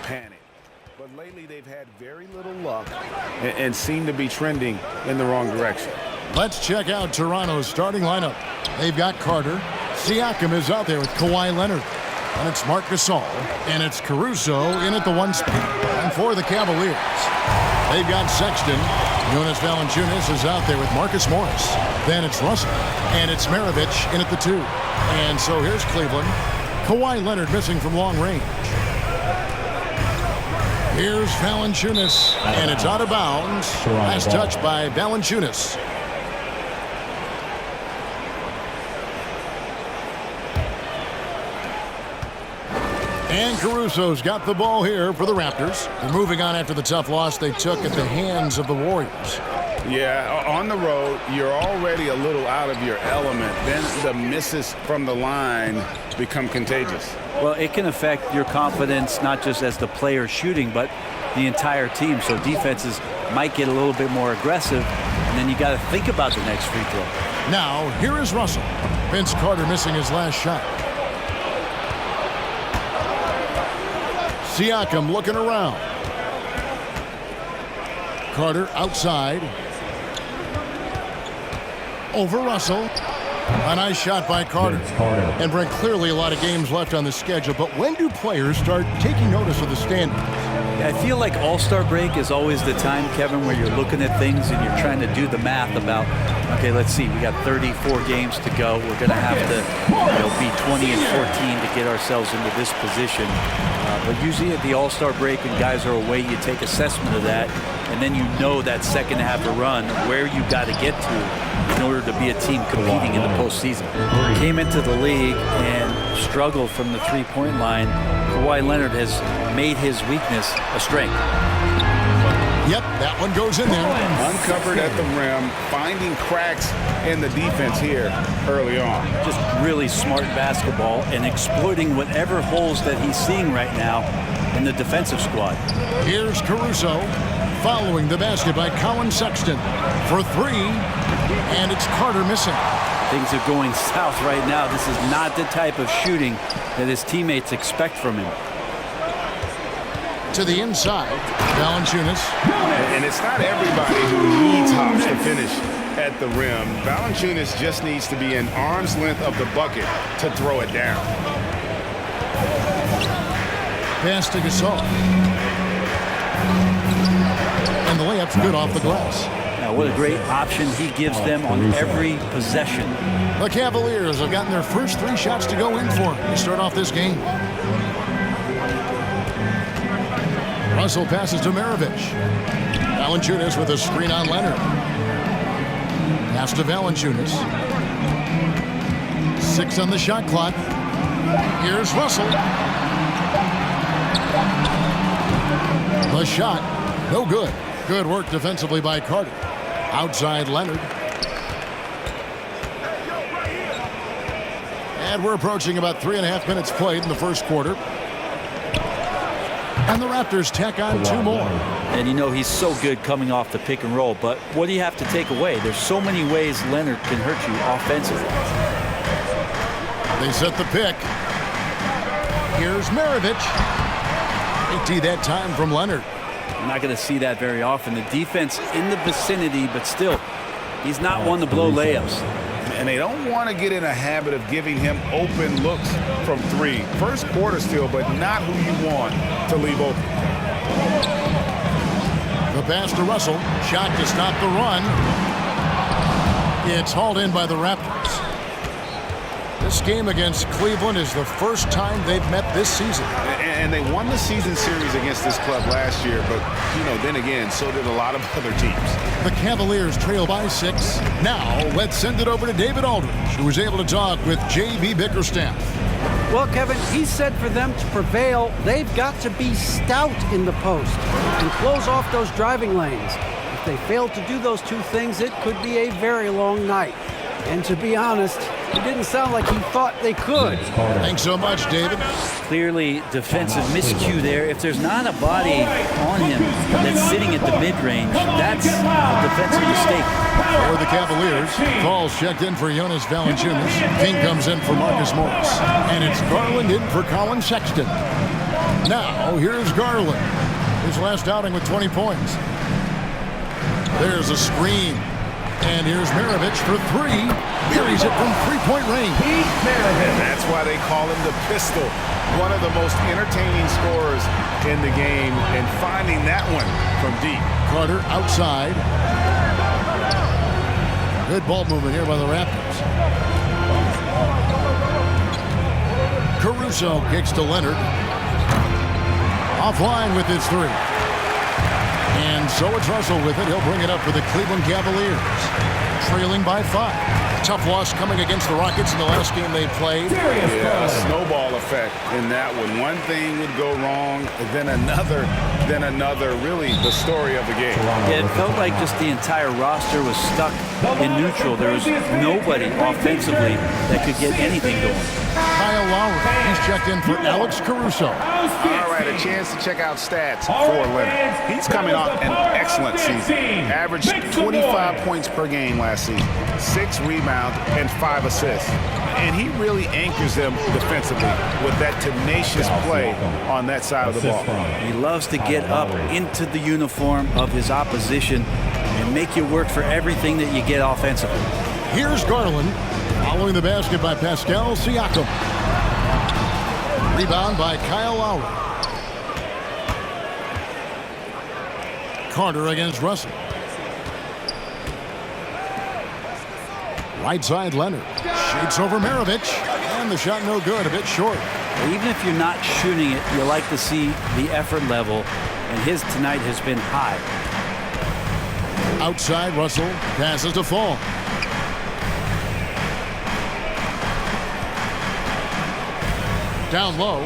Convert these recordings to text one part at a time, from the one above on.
panic. But lately they've had very little luck and seem to be trending in the wrong direction. Let's check out Toronto's starting lineup. They've got Carter. Siakam is out there with Kawhi Leonard. And it's Marc Gasol. And it's Caruso in at the 1 spot. And for the Cavaliers, they've got Sexton. Jonas Valanciunas is out there with Marcus Morris. Then it's Russell. And it's Maravich in at the 2. And so here's Cleveland. Kawhi Leonard missing from long range. Here's Valanciunas. And it's out of bounds. Last touch by Valanciunas. And Caruso's got the ball here for the Raptors. They're moving on after the tough loss they took at the hands of the Warriors. Yeah, on the road, you're already a little out of your element. Then the misses from the line become contagious. Well, it can affect your confidence, not just as the player shooting, but the entire team. So defenses might get a little bit more aggressive, and then you got to think about the next free throw. Now, here is Russell. Vince Carter missing his last shot. Siakam looking around. Carter outside. Over Russell. A nice shot by Carter. And Brent, clearly a lot of games left on the schedule, but when do players start taking notice of the standings? I feel like All-Star break is always the time, Kevin, where you're looking at things and you're trying to do the math about, okay, let's see, we got 34 games to go. We're going to have to be 20 and 14 to get ourselves into this position. But usually at the All-Star break when guys are away, you take assessment of that, and then you know that second half of run where you got to get to in order to be a team competing in the postseason. Came into the league and struggled from the three-point line. Kawhi Leonard has made his weakness a strength. Yep, that one goes in there. Uncovered at the rim, finding cracks in the defense here early on. Just really smart basketball and exploiting whatever holes that he's seeing right now in the defensive squad. Here's Caruso following the basket by Colin Sexton for 3, and it's Carter missing. Things are going south right now. This is not the type of shooting that his teammates expect from him. To the inside, Valanciunas. And it's not everybody who needs hops to finish at the rim. Valanciunas just needs to be an arm's length of the bucket to throw it down. Pass to Gasol. And the layup's good off the glass. Now, what a great option he gives them on every possession. The Cavaliers have gotten their first 3 shots to go in for to start off this game. Russell passes to Maravich. Valanciunas with a screen on Leonard. Pass to Valanciunas. 6 on the shot clock. Here's Russell. The shot, no good. Good work defensively by Carter. Outside Leonard. And we're approaching about 3.5 minutes played in the first quarter. And the Raptors tack on 2 more. And you know he's so good coming off the pick and roll, but what do you have to take away? There's so many ways Leonard can hurt you offensively. They set the pick. Here's Maravich. 80 that time from Leonard. You're not going to see that very often. The defense in the vicinity, but still, he's not one to blow layups. And they don't want to get in a habit of giving him open looks from 3. First quarter still, but not who you want to leave open. The pass to Russell. Shot to stop the run. It's hauled in by the Raptors. This game against Cleveland is the first time they've met this season. And they won the season series against this club last year, but, then again, so did a lot of other teams. The Cavaliers trail by 6. Now, let's send it over to David Aldridge, who was able to talk with J.B. Bickerstaff. Well, Kevin, he said for them to prevail, they've got to be stout in the post and close off those driving lanes. If they fail to do those 2 things, it could be a very long night. And to be honest, it didn't sound like he thought they could. Thanks so much, David. Clearly defensive miscue there. If there's not a body on him that's sitting at the mid-range, that's a defensive mistake. For the Cavaliers, Falls checked in for Jonas Valanciunas. King comes in for Marcus Morris. And it's Garland in for Colin Sexton. Now, here's Garland. His last outing with 20 points. There's a screen. And here's Maravich for three. Buries it from three-point range. That's why they call him the pistol. One of the most entertaining scorers in the game, and finding that one from deep. Carter outside. Good ball movement here by the Raptors. Caruso kicks to Leonard. Offline with his three. And so it's Russell with it. He'll bring it up for the Cleveland Cavaliers. Trailing by 5. Tough loss coming against the Rockets in the last game they played. Yeah, a snowball effect in that one. One thing would go wrong, then another, really the story of the game. Yeah, it felt like just the entire roster was stuck in neutral. There was nobody offensively that could get anything going. Kyle Lowry, he's checked in for Alex Caruso. All right, a chance to check out stats for Leonard. He's coming off an excellent season. Averaged 25 points per game last season, 6 rebounds, and 5 assists. And he really anchors them defensively with that tenacious play on that side of the ball. He loves to get up into the uniform of his opposition and make you work for everything that you get offensively. Here's Garland, following the basket by Pascal Siakam. Rebound by Kyle Lowry. Carter against Russell. Right side Leonard. Shapes over Maravich. And the shot no good, a bit short. Even if you're not shooting it, you like to see the effort level, and his tonight has been high. Outside Russell. Passes to Fall. Down low.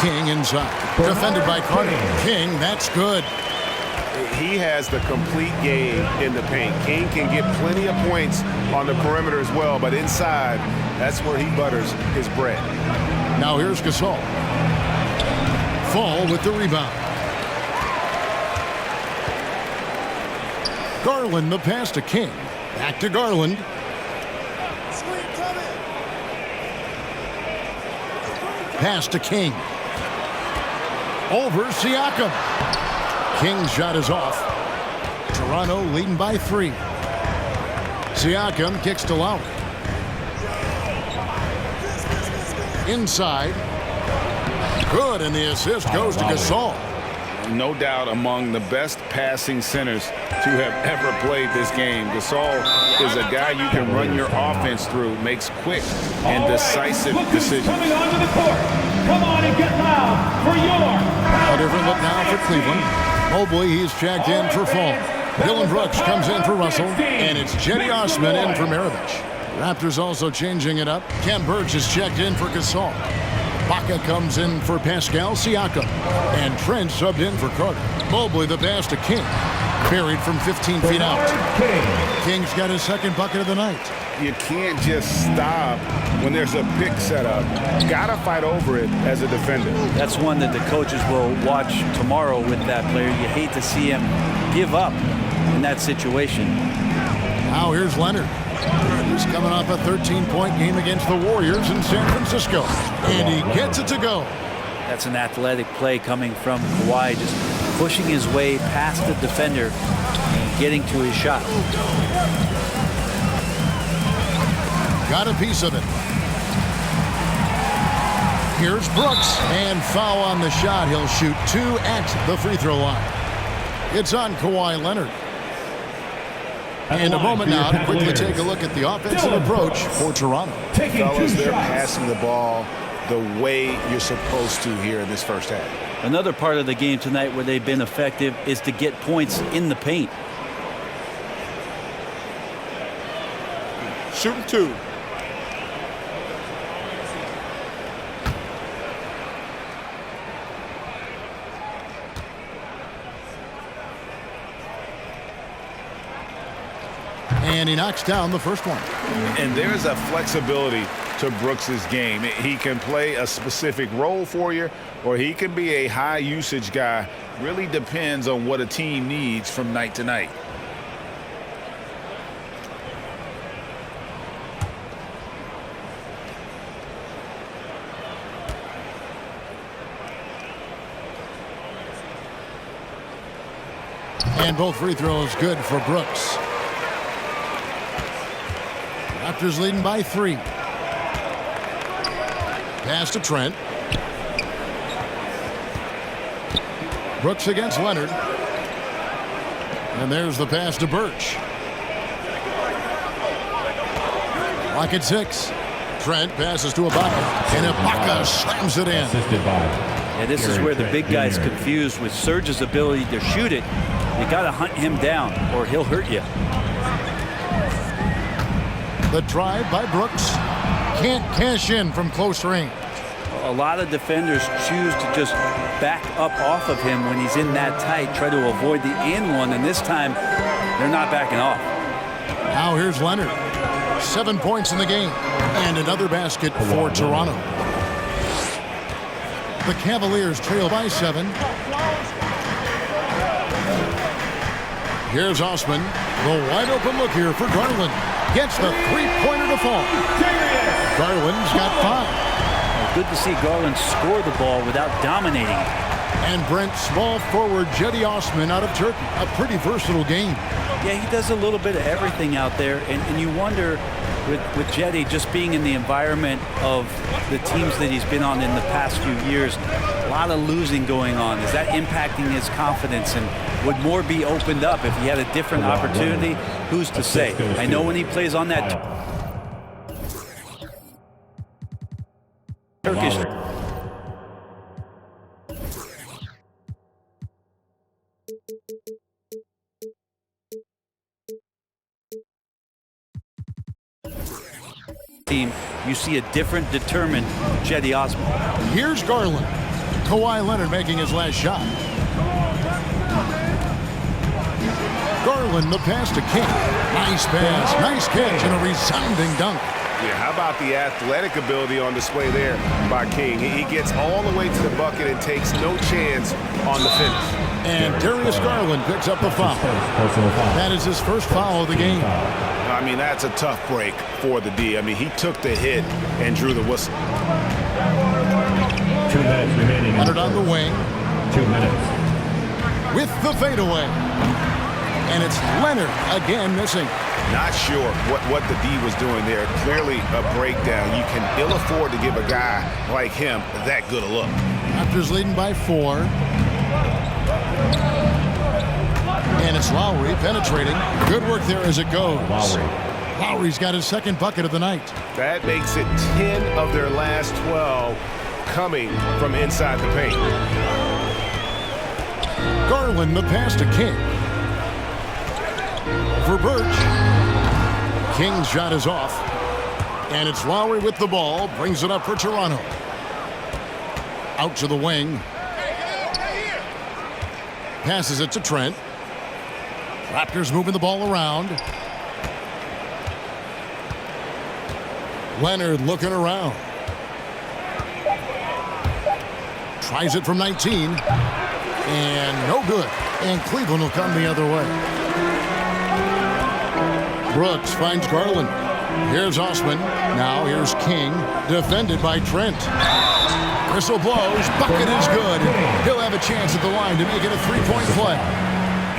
King inside. Defended by Carter. King, that's good. He has the complete game in the paint. King can get plenty of points on the perimeter as well, but inside, that's where he butters his bread. Now here's Gasol. Fall with the rebound. Garland, the pass to King. Back to Garland. Pass to King. Over Siakam. King's shot is off. Toronto leading by 3. Siakam kicks to Lowry. Inside. Good, and the assist goes to Gasol. No doubt among the best passing centers to have ever played this game. Gasol is a guy you can run your offense through, makes quick and decisive decisions. Coming onto the court. Come on and get loud for your. A different look now for Cleveland. Mobley, he's checked in for Fall. Dylan Brooks comes in for Russell, and it's Jetty Osman in for Maravich. Raptors also changing it up. Cam Burge is checked in for Gasol. Baca comes in for Pascal Siakam. And Trent subbed in for Carter. Mobley, the pass to King. Buried from 15 feet out. King's got his second bucket of the night. You can't just stop when there's a pick set up. Gotta fight over it as a defender. That's one that the coaches will watch tomorrow with that player. You hate to see him give up in that situation. Now here's Leonard. He's coming off a 13-point game against the Warriors in San Francisco. And he gets it to go. That's an athletic play coming from Kawhi, just pushing his way past the defender and getting to his shot. Got a piece of it. Here's Brooks. And foul on the shot. He'll shoot 2 at the free throw line. It's on Kawhi Leonard. And a moment now to quickly take a look at the offensive approach for Toronto. Fellas, they're passing the ball the way you're supposed to here in this first half. Another part of the game tonight where they've been effective is to get points in the paint. Shooting 2. And he knocks down the first one. And there's a flexibility to Brooks's game. He can play a specific role for you, or he can be a high usage guy. Really depends on what a team needs from night to night. And both free throws good for Brooks. Raptors leading by 3. Pass to Trent. Brooks against Leonard. And there's the pass to Birch. Lock at 6. Trent passes to Ibaka. And Ibaka slams it in. Yeah, this is where the big guy's confused with Serge's ability to shoot it. You got to hunt him down or he'll hurt you. The drive by Brooks. Can't cash in from close range. A lot of defenders choose to just back up off of him when he's in that tight, try to avoid the and one, and this time they're not backing off. Now here's Leonard. 7 points in the game. And another basket for Toronto. The Cavaliers trail by 7. Here's Osman. The wide open look here for Garland. Gets the three-pointer to fall. Garland's got 5. Good to see Garland score the ball without dominating it. And Brent, small forward Jetty Osman out of Turkey. A pretty versatile game. Yeah, he does a little bit of everything out there, and you wonder with Jetty just being in the environment of the teams that he's been on in the past few years, a lot of losing going on. Is that impacting his confidence, and would more be opened up if he had a different opportunity? Who's to say? I know when he plays on that Turkish team, you see a different, determined Jetty Osman. Here's Garland. Kawhi Leonard making his last shot. Garland, the pass to King. Nice pass, nice catch, and a resounding dunk. Yeah, how about the athletic ability on display there by King? He gets all the way to the bucket and takes no chance on the finish. And Darius Garland picks up the foul. That is his first foul of the game. I mean, that's a tough break for the D. I mean, he took the hit and drew the whistle. 2 minutes remaining. Leonard on the wing. 2 minutes. With the fadeaway. And it's Leonard again missing. Not sure what the D was doing there. Clearly a breakdown. You can ill afford to give a guy like him that good a look. Raptors leading by 4. And it's Lowry penetrating. Good work there as it goes. Lowry's got his second bucket of the night. That makes it 10 of their last 12 coming from inside the paint. Garland, the pass to King. For Birch. King's shot is off. And it's Lowry with the ball. Brings it up for Toronto. Out to the wing. Passes it to Trent. Raptors moving the ball around. Leonard looking around. Tries it from 19. And no good. And Cleveland will come the other way. Brooks finds Garland. Here's Osman. Now here's King. Defended by Trent. Whistle blows. Bucket is good. He'll have a chance at the line to make it a three-point play.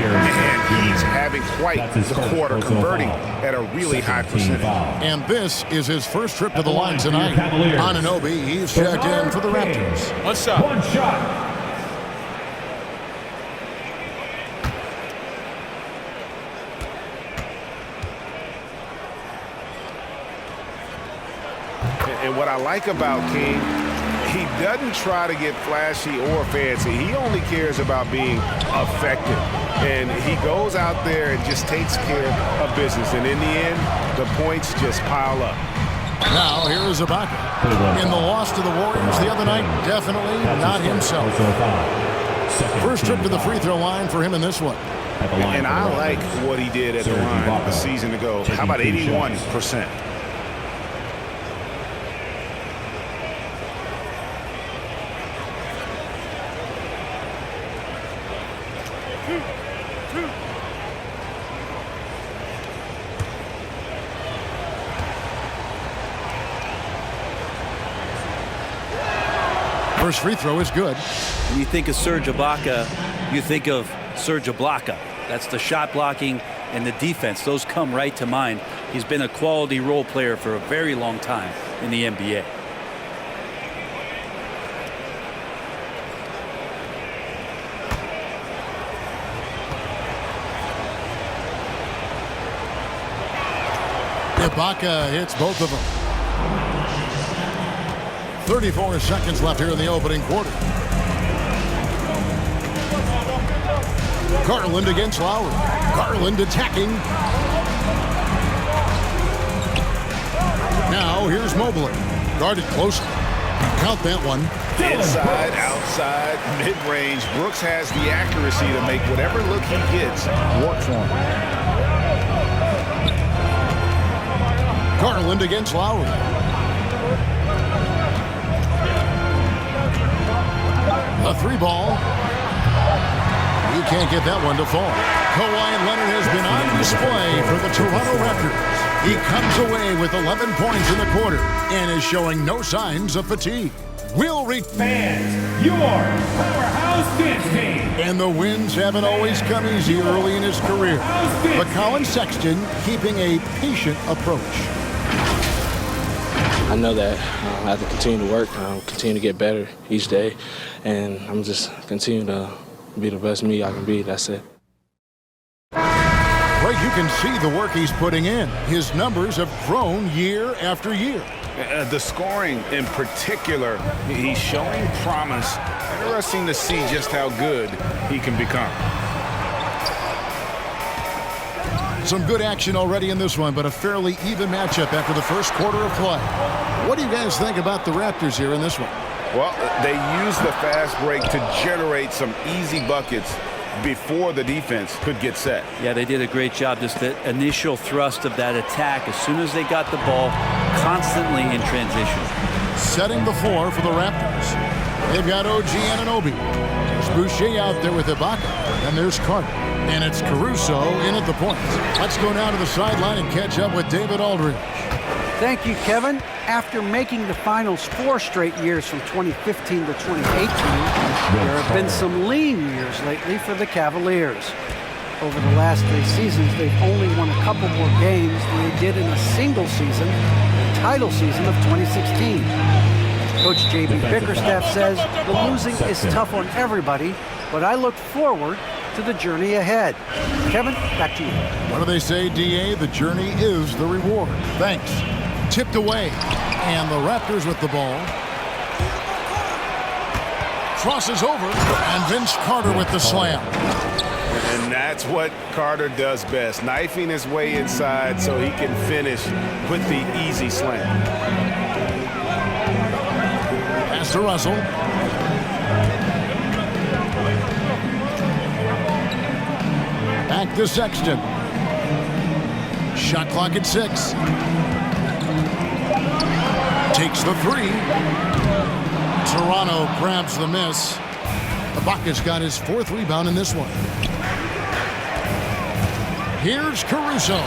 And he's having quite the quarter, converting at a really high percentage. And this is his first trip to the line tonight. Anunoby, he's checked in for the Raptors. What's up? One shot. And what I like about King, he doesn't try to get flashy or fancy. He only cares about being effective. And he goes out there and just takes care of business. And in the end, the points just pile up. Now, here is Ibaka. In the loss to the Warriors the other night, definitely not himself. First trip to the free throw line for him in this one. And I like what he did at the line a season ago. How about 81%? First free throw is good. When you think of Serge Ibaka, you think of Serge Ibaka. That's the shot blocking and the defense. Those come right to mind. He's been a quality role player for a very long time in the NBA. Ibaka hits both of them. 34 seconds left here in the opening quarter. Garland against Lowry. Garland attacking. Now here's Mobley. Guarded closely. Count that one. Inside, outside, mid-range. Brooks has the accuracy to make whatever look he gets work for him. Garland against Lowry. A three ball. He can't get that one to fall. Kawhi Leonard has been on display for the Toronto Raptors. He comes away with 11 points in the quarter and is showing no signs of fatigue. We'll reach Fans, your powerhouse dance team. And the wins haven't always come easy early in his career. But Colin Sexton keeping a patient approach. I know that I have to continue to work, continue to get better each day, and I'm just continue to be the best me I can be. That's it. Right, you can see the work he's putting in. His numbers have grown year after year. The scoring in particular, he's showing promise. Interesting to see just how good he can become. Some good action already in this one, but a fairly even matchup after the first quarter of play. What do you guys think about the Raptors here in this one? Well, they used the fast break to generate some easy buckets before the defense could get set. Yeah, they did a great job. Just the initial thrust of that attack, as soon as they got the ball, constantly in transition. Setting the floor for the Raptors. They've got OG Anunoby. There's Boucher out there with Ibaka. And there's Carter. And it's Caruso in at the point. Let's go now to the sideline and catch up with David Aldridge. Thank you, Kevin. After making the finals 4 straight years from 2015 to 2018, there have been some lean years lately for the Cavaliers. Over the last 3 seasons, they've only won a couple more games than they did in a single season, the title season of 2016. Coach J.B. Bickerstaff says the losing is tough on everybody, but I look forward to the journey ahead. Kevin, back to you. What do they say, D.A.? The journey is the reward. Thanks. Tipped away. And the Raptors with the ball. Crosses over. And Vince Carter with the slam. And that's what Carter does best, knifing his way inside so he can finish with the easy slam. Pass to Russell. Back to Sexton. Shot clock at 6. Takes the 3. Toronto grabs the miss. Ibaka's got his 4th rebound in this one. Here's Caruso.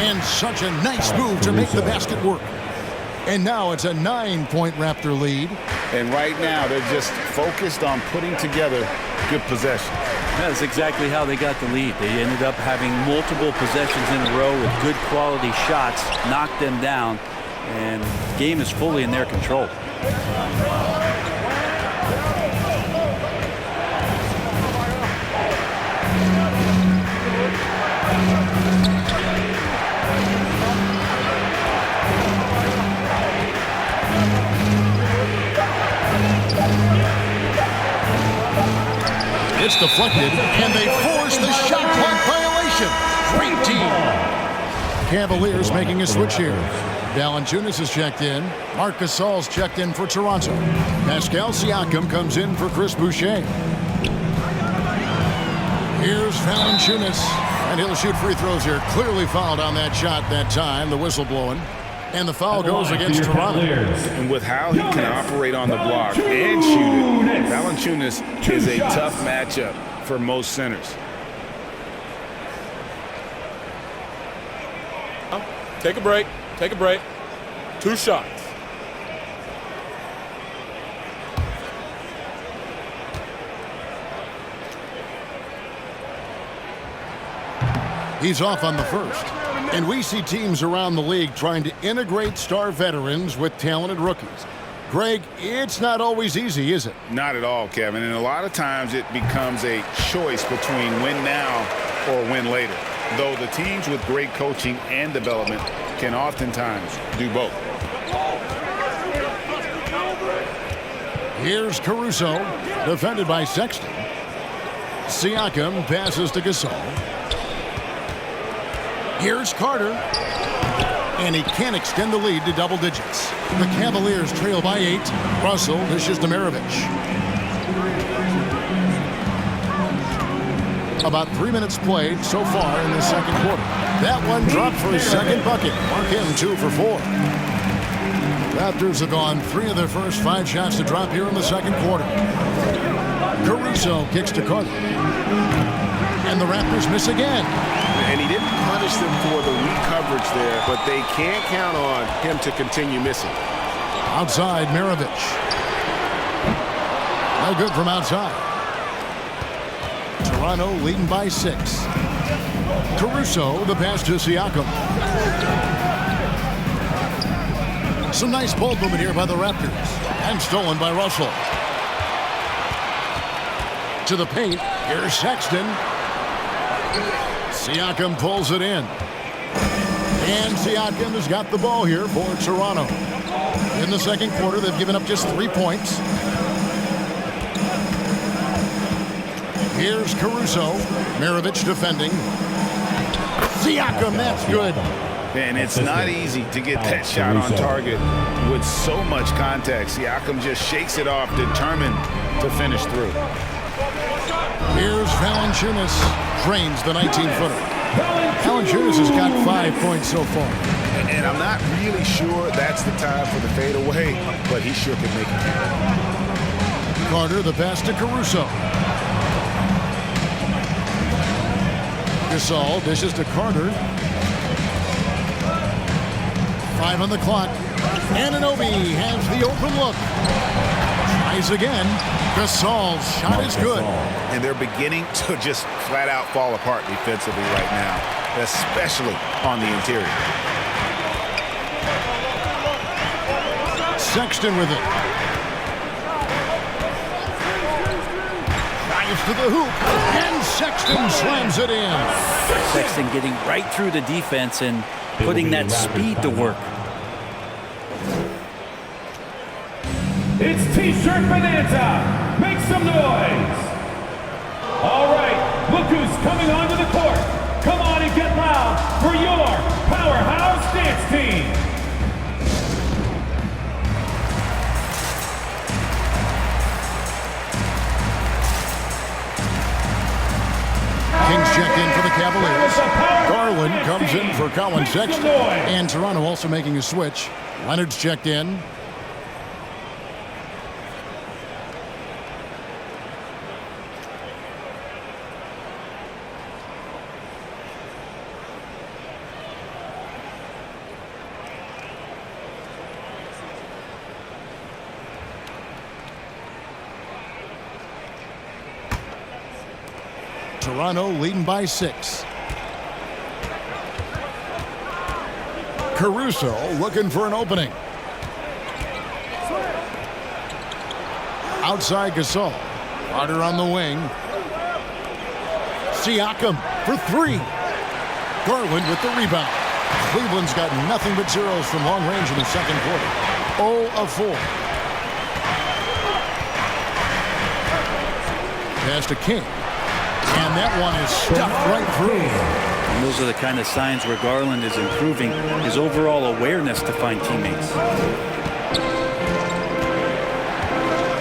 And such a nice move to make the basket work. And now it's a 9-point Raptor lead. And right now they're just focused on putting together good possession. That's exactly how they got the lead. They ended up having multiple possessions in a row with good quality shots, knocked them down, and the game is fully in their control. It's deflected, and they force the shot clock violation. Great team. Cavaliers making a switch here. Valanciunas is checked in. Marc Gasol's checked in for Toronto. Pascal Siakam comes in for Chris Boucher. Here's Valanciunas, and he'll shoot free throws here. Clearly fouled on that shot that time, the whistle blowing. And the foul goes against Toronto. And with how he can operate on the block and shoot it, Valanciunas is a tough matchup for most centers. Take a break. Take a break. 2 shots. He's off on the first. And we see teams around the league trying to integrate star veterans with talented rookies. Greg, it's not always easy, is it? Not at all, Kevin. And a lot of times it becomes a choice between win now or win later. Though the teams with great coaching and development can oftentimes do both. Here's Caruso, defended by Sexton. Siakam passes to Gasol. Here's Carter. And he can't extend the lead to double digits. The Cavaliers trail by 8. Russell dishes to Maravich. About 3 minutes played so far in the second quarter. That one dropped for his second bucket. Mark him 2 for 4. Raptors have gone 3 of their first 5 shots to drop here in the second quarter. Caruso kicks to Carter. And the Raptors miss again. And he didn't punish them for the weak coverage there, but they can't count on him to continue missing. Outside, Maravich. No good from outside. Toronto leading by 6. Caruso, the pass to Siakam. Some nice ball movement here by the Raptors. And stolen by Russell. To the paint. Here's Sexton. Siakam pulls it in. And Siakam has got the ball here for Toronto. In the second quarter, they've given up just 3 points. Here's Caruso. Maravich defending. Siakam, that's good. And it's not easy to get that shot on target with so much contact. Siakam just shakes it off, determined to finish through. Here's Valanciunas. Drains the 19-footer. Valanciunas has got 5 points so far. And I'm not really sure that's the time for the fadeaway, but he sure can make it. Carter, the pass to Caruso. Gasol dishes to Carter. 5 on the clock. Anunoby has the open look. Tries again. Gasol's shot is good. And they're beginning to just flat out fall apart defensively right now, especially on the interior. Sexton with it. Drives to the hoop. And Sexton slams it in. Sexton getting right through the defense and putting that speed to work. It's T-shirt Bonanza. Make some noise. All right, look who's coming onto the court. Come on and get loud for your powerhouse dance team. Kings check in for the Cavaliers. Garland comes in for Colin Sexton. And Toronto also making a switch. Leonard's checked in. Toronto leading by 6. Caruso looking for an opening. Outside Gasol. Carter on the wing. Siakam for 3. Garland with the rebound. Cleveland's got nothing but zeros from long range in the second quarter. 0 of 4. Pass to King. And that one is stuffed right through. And those are the kind of signs where Garland is improving his overall awareness to find teammates.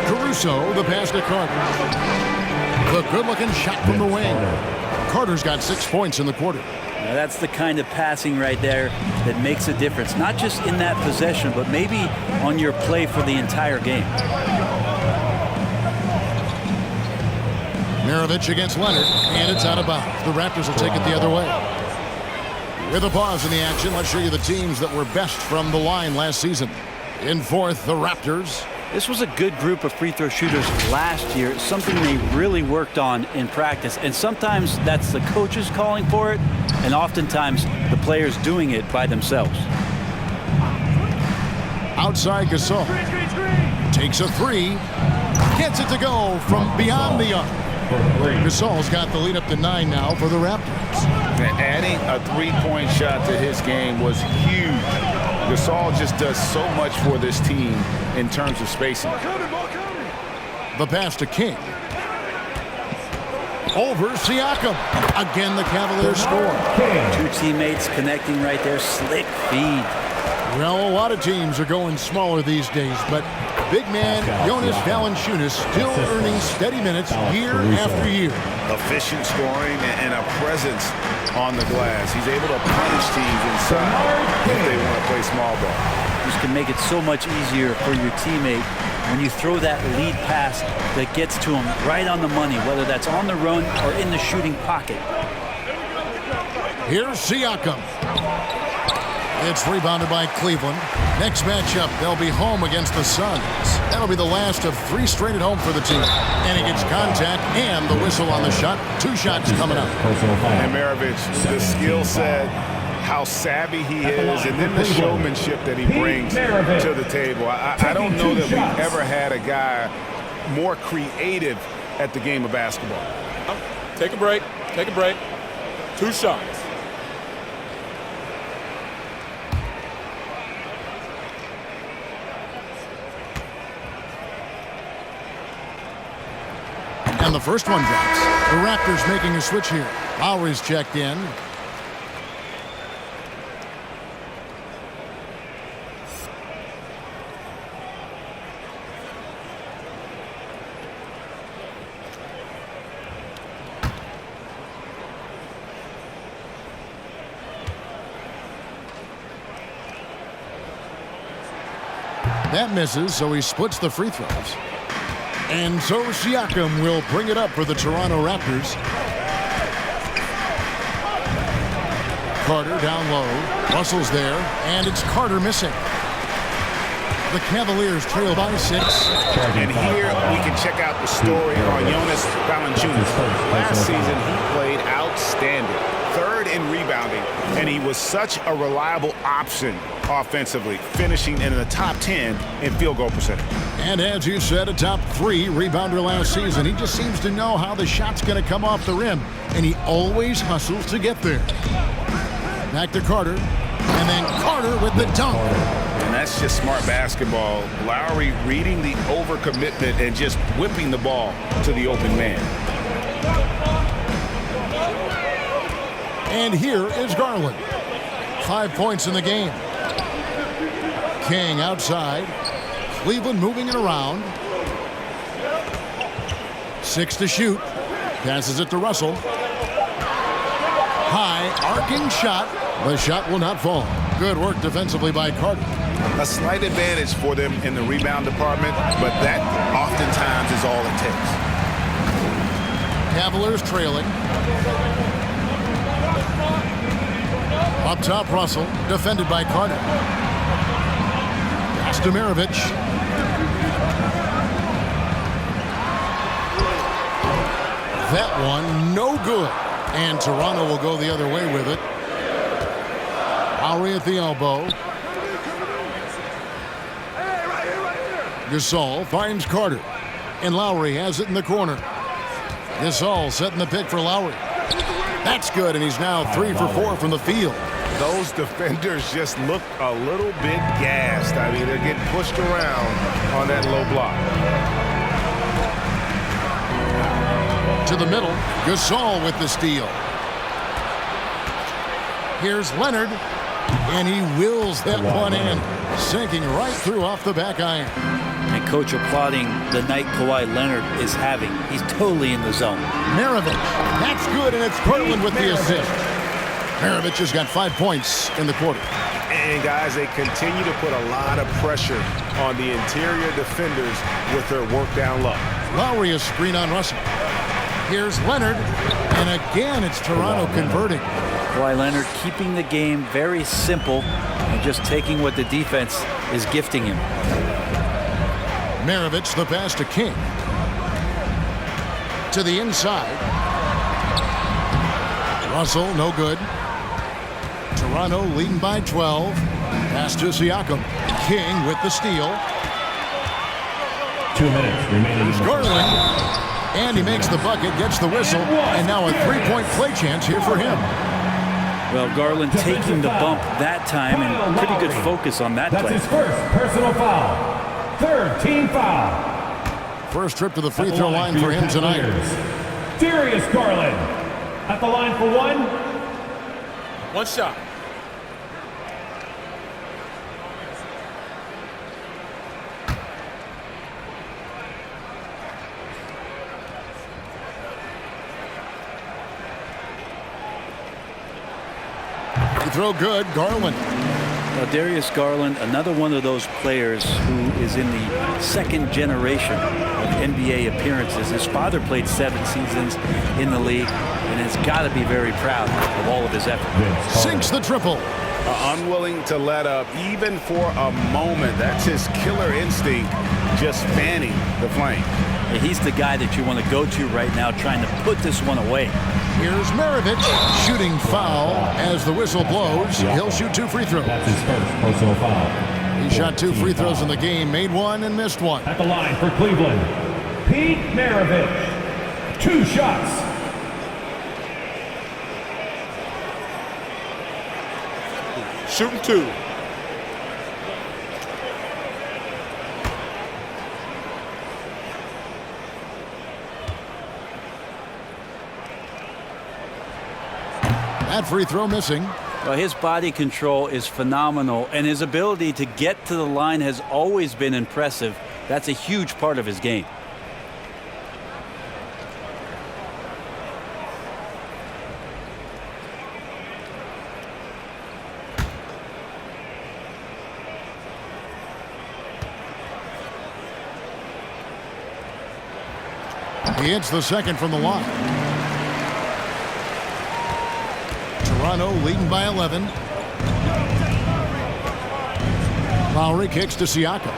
Caruso, the pass to Carter. The good-looking shot from the wing. Carter's got 6 points in the quarter. Now that's the kind of passing right there that makes a difference, not just in that possession, but maybe on your play for the entire game. Maravich against Leonard, and it's out of bounds. The Raptors will take it the other way. With a pause in the action, let's show you the teams that were best from the line last season. In fourth, the Raptors. This was a good group of free throw shooters last year, something they really worked on in practice. And sometimes that's the coaches calling for it, and oftentimes the players doing it by themselves. Outside Gasol. Takes a three. Gets it to go from beyond the arc. Gasol's got the lead up to 9 now for the Raptors. And adding a three-point shot to his game was huge. Gasol just does so much for this team in terms of spacing. The pass to King. Over Siakam. Again, the Cavaliers score. 2 teammates connecting right there. Slick feed. Well, a lot of teams are going smaller these days, but big man Jonas Valanciunas still earning steady minutes year after year. Efficient scoring and a presence on the glass. He's able to punish teams inside if they want to play small ball. This can make it so much easier for your teammate when you throw that lead pass that gets to him right on the money, whether that's on the run or in the shooting pocket. Here's Siakam. It's rebounded by Cleveland. Next matchup, they'll be home against the Suns. That'll be the last of 3 straight at home for the team. And he gets contact and the whistle on the shot. 2 shots coming up. And Maravich, the skill set, how savvy he is, and then the showmanship that he brings to the table. I don't know that we've ever had a guy more creative at the game of basketball. Take a break. Take a break. 2 shots. And the first one drops. The Raptors making a switch here. Lowry's checked in. That misses, so he splits the free throws. And so Siakam will bring it up for the Toronto Raptors. Carter down low. Russell's there, and it's Carter missing. The Cavaliers trail by 6. And here we can check out the story on Jonas Valanciunas. Last season, he played outstanding. 3rd in rebounding, and he was such a reliable option offensively, finishing in the top 10 in field goal percentage. And as you said, a top 3 rebounder last season. He just seems to know how the shot's going to come off the rim, and he always hustles to get there. Back to Carter, and then Carter with the dunk. And that's just smart basketball. Lowry reading the overcommitment and just whipping the ball to the open man. And here is Garland. 5 points in the game. King outside. Cleveland moving it around. 6 to shoot. Passes it to Russell. High arcing shot. The shot will not fall. Good work defensively by Carter. A slight advantage for them in the rebound department, but that oftentimes is all it takes. Cavaliers trailing. Up top, Russell, defended by Carter. Pass to Maravich. That one, no good. And Toronto will go the other way with it. Lowry at the elbow. Gasol finds Carter. And Lowry has it in the corner. Gasol setting the pick for Lowry. That's good, and he's now 3 for 4 from the field. Those defenders just look a little bit gassed. I mean, they're getting pushed around on that low block. To the middle, Gasol with the steal. Here's Leonard, and he wills that one in, sinking right through off the back iron. And coach applauding the night Kawhi Leonard is having. He's totally in the zone. Maravich, that's good, and it's Portland with the assist. Maravich has got 5 points in the quarter. And guys, they continue to put a lot of pressure on the interior defenders with their work down low. Lowry a screen on Russell. Here's Leonard, and again it's Toronto converting. Kawhi Leonard keeping the game very simple and just taking what the defense is gifting him. Maravich, the pass to King. To the inside. Russell, no good. Toronto leading by 12. Pass to Siakam. King with the steal. 2 minutes remaining. Garland. And he makes the bucket, gets the whistle, and now a three-point play chance here for him. Well, Garland taking the bump that time, and pretty good focus on that That's play. his first personal foul. Third team foul. First trip to the free throw line for him tonight. Darius Garland at the line for one. One shot. Throw good, Garland. Now, Darius Garland, another one of those players who is in the second generation of NBA appearances. His father played 7 seasons in the league and has got to be very proud of all of his effort. Sinks the triple. Unwilling to let up even for a moment. That's his killer instinct, just fanning the flame. He's the guy that you want to go to right now, trying to put this one away. Here's Maravich shooting foul as the whistle blows. He'll shoot 2 free throws. That's his first personal foul. He shot 2 free throws in the game, made 1 and missed 1. At the line for Cleveland, Pete Maravich. 2 shots. Shooting 2. That free throw missing. Well, his body control is phenomenal, and his ability to get to the line has always been impressive. That's a huge part of his game. He hits the second from the line. Toronto leading by 11. Lowry kicks to Siakam.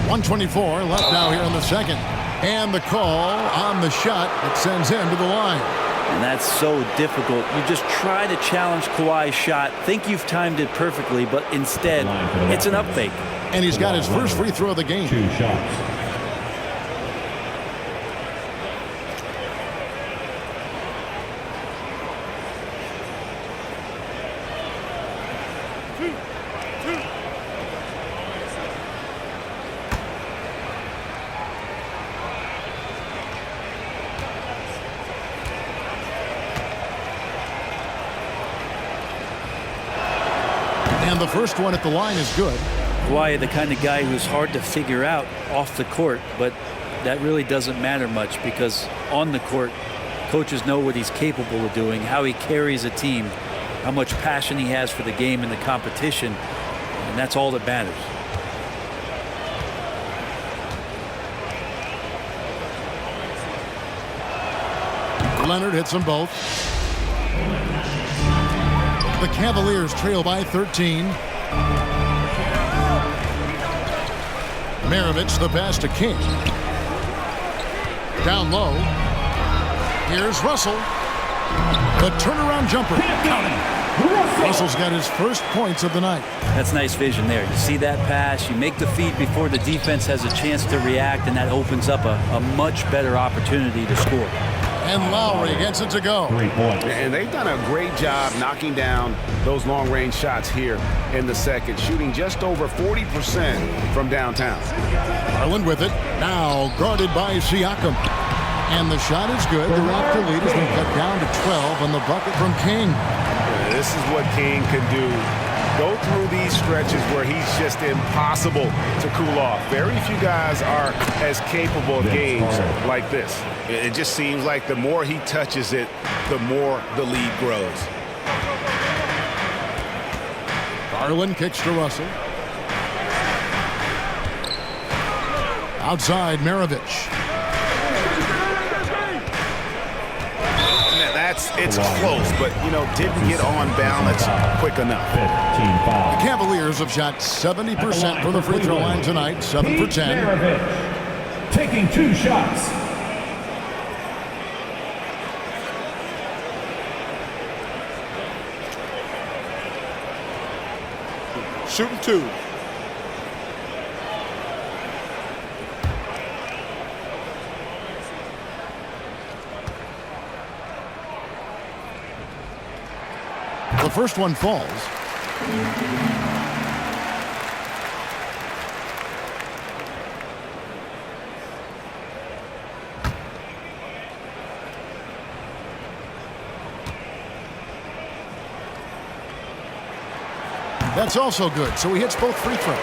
1:24 left now here in the second. And the call on the shot that sends him to the line. And that's so difficult. You just try to challenge Kawhi's shot, think you've timed it perfectly, but instead, it's an up fake. And he's got his first free throw of the game. 2 shots. And the first one at the line is good. Kawhi, the kind of guy who's hard to figure out off the court, but that really doesn't matter much because on the court, coaches know what he's capable of doing, how he carries a team, how much passion he has for the game and the competition, and that's all that matters. Leonard hits them both. The Cavaliers trail by 13. Maravich, the pass to King. Down low. Here's Russell. The turnaround jumper. Russell's got his first points of the night. That's nice vision there. You see that pass, you make the feed before the defense has a chance to react, and that opens up a much better opportunity to score. And Lowry gets it to go. 3 points. And they've done a great job knocking down those long-range shots here in the second, shooting just over 40% from downtown. Garland with it. Now guarded by Siakam. And the shot is good. The Raptor lead has been cut down to 12 on the bucket from King. This is what King can do. Go through these stretches where he's just impossible to cool off. Very few guys are as capable of games like this. It just seems like the more he touches it, the more the lead grows. Garland kicks to Russell. Outside, Maravich. It's close, but, didn't get on balance quick enough. The Cavaliers have shot 70% from the free throw line tonight, 7 for 10. Taking 2 shots. Shooting 2. The first one falls. That's also good, so he hits both free throws.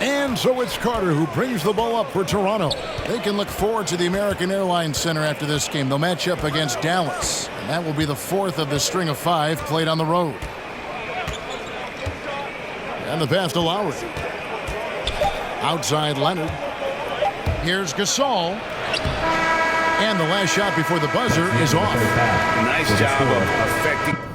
And so it's Carter who brings the ball up for Toronto. They can look forward to the American Airlines Center after this game. They'll match up against Dallas. And that will be the 4th of the string of 5 played on the road. And the pass to Lowry. Outside Leonard. Here's Gasol. And the last shot before the buzzer is off. Nice job of affecting.